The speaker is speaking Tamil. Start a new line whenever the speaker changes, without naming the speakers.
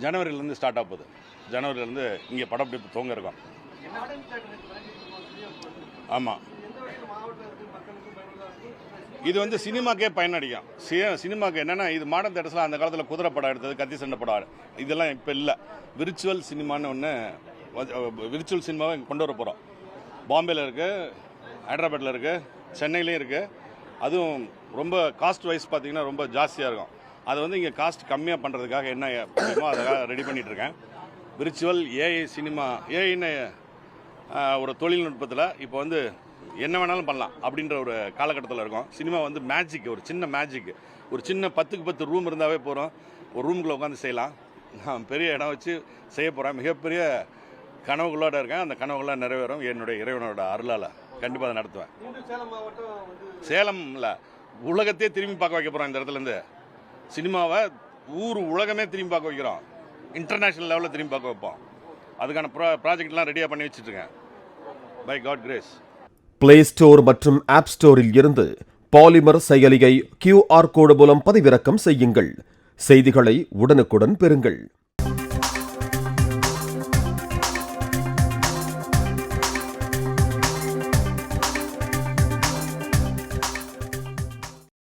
ஜனவரியிலேருந்து ஸ்டார்ட் ஆக போகுது. ஜனவரியிலேருந்து இங்கே படப்பிடிப்பு துவங்க இருக்கோம். ஆமாம், இது வந்து சினிமாக்கே பயனடிக்கும். சினிமாவுக்கு என்னென்னா, இது மாடர்ன் தேட்டர்ஸில் அந்த காலத்தில் குதிரை படம் எடுத்தது, கத்தி சண்டை படம், இதெல்லாம் இப்போ இல்லை. விர்ச்சுவல் சினிமான்னு ஒன்று, விர்ச்சுவல் சினிமாவை இங்கே கொண்டு வர போகிறோம். பாம்பேயில் இருக்குது, ஹைதராபாத்தில் இருக்குது, சென்னையிலையும் இருக்குது. அதுவும் ரொம்ப காஸ்ட் வைஸ் பார்த்திங்கன்னா ரொம்ப ஜாஸ்தியாக இருக்கும். அதை வந்து இங்கே காஸ்ட் கம்மியாக பண்ணுறதுக்காக என்ன முடியுமோ அதுக்காக ரெடி பண்ணிகிட்ருக்கேன். விர்ச்சுவல் ஏஐ சினிமா, ஏஐன்னு ஒரு தொழில்நுட்பத்தில் இப்போ வந்து என்ன வேணாலும் பண்ணலாம் அப்படின்ற ஒரு காலகட்டத்தில் இருக்கும். சினிமா வந்து மேஜிக், ஒரு சின்ன மேஜிக், ஒரு சின்ன 10க்கு 10 ரூம் இருந்தாவே போகிறோம். ஒரு ரூமுக்குள்ளே உட்காந்து செய்யலாம். நான் பெரிய இடம் வச்சு செய்ய போகிறேன். மிகப்பெரிய கனவுகளோடு இருக்கேன். அந்த கனவுகளாக நிறைவேறும் என்னுடைய இறைவனோட அருளால். கண்டிப்பாக அதை நடத்துவேன். சேலமில் உலகத்தையே திரும்பி பார்க்க வைக்க போகிறோம். இந்த இடத்துலேருந்து சினிமாவை உலகமே திரும்பி பார்க்க வைக்கிறோம். இன்டர்நேஷ்னல் லெவலில் திரும்பி பார்க்க வைப்போம். அதுக்கான ப்ராஜெக்ட்லாம் ரெடியாக பண்ணி வச்சுட்ருக்கேன். By God grace.
Play store மற்றும் ஆப் ஸ்டோரில் இருந்து பாலிமர் செயலியை QR கோடு மூலம் பதிவிறக்கம் செய்யுங்கள். செய்திகளை உடனுக்குடன் பெறுங்கள்.